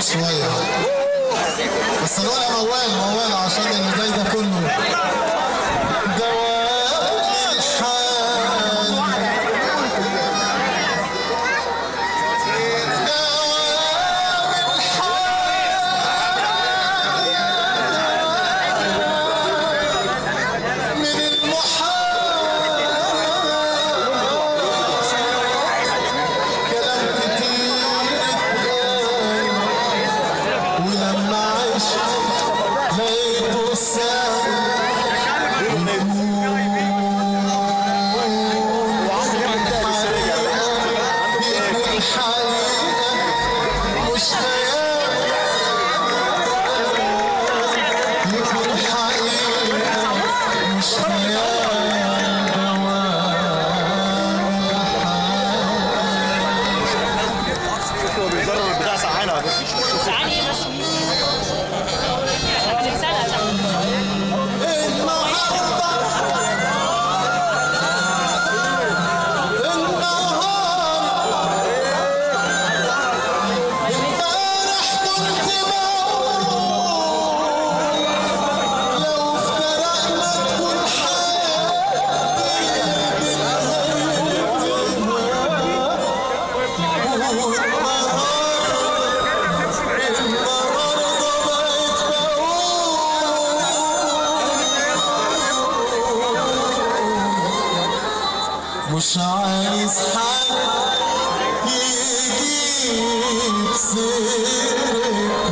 شوية بس الورقة موال عشان اللي جاي ده كله دوام الحال من المحال كلام كتير ولما عشت لقيته سهل مش عايز حد يجيب سيرتك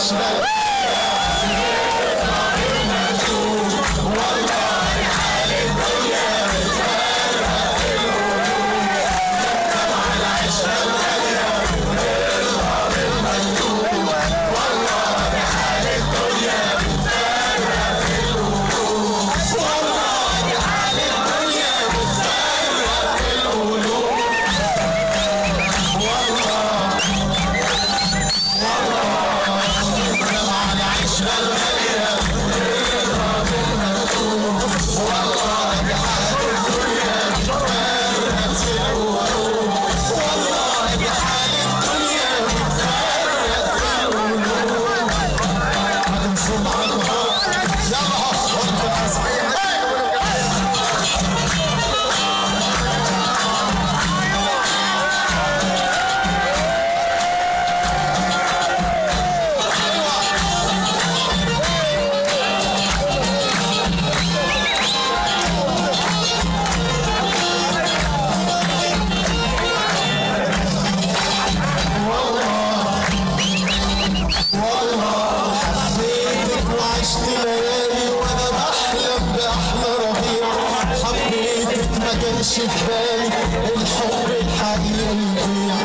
العشرة في بالي الحب الحقيقي يضيع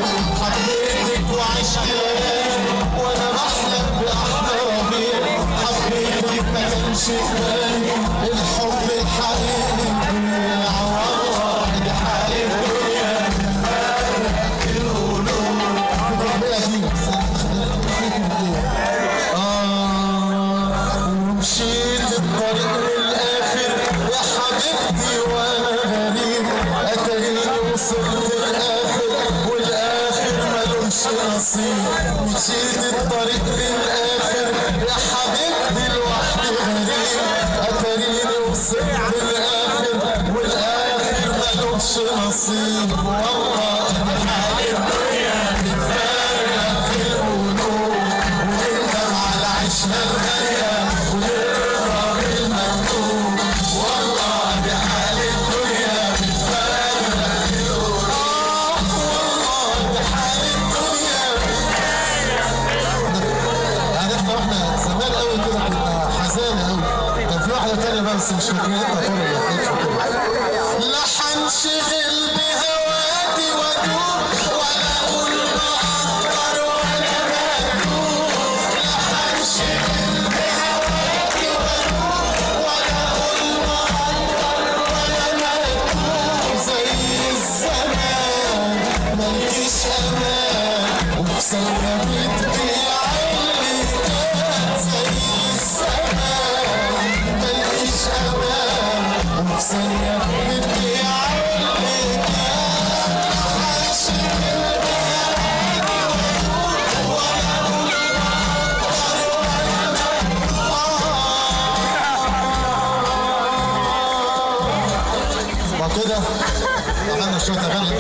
حبيتك وعشت ليالي وانا بحلم باحلى ربيع حبيتك ما كانش في بالي الحب الحقيقي يضيع والله دي حال الدنيا فرق القلوب ومشيت الطريق للاخر يا حبيبتي وانا غريب وصلت الاخر والاخر ملوش نصيب مشيت الطريق للاخر يا حبيبتي لوحدي غريب اتاريني وصلت الاخر والاخر ملوش نصيب والله حال الدنيا بتفرق في القلوب ونندم على عيشنا الغاليه ونرضى بالمكتوب والله بحال الدنيا بس مش لا حنشغل بهواتي وادوب ولا اقول معطر ولا مكتوب لا حنشغل بهواتي وادوب ولا اقول معطر ولا مكتوب زي الزمان ملكيش امان وفي ثانية بتبيع اللي كان زي الزمان ملكيش امان وفي ثانية بتبيع اللي كان حنشغل بهواتي وادوب ولا اقول معطر ولا مكتوب وكده عملنا شوية اغاني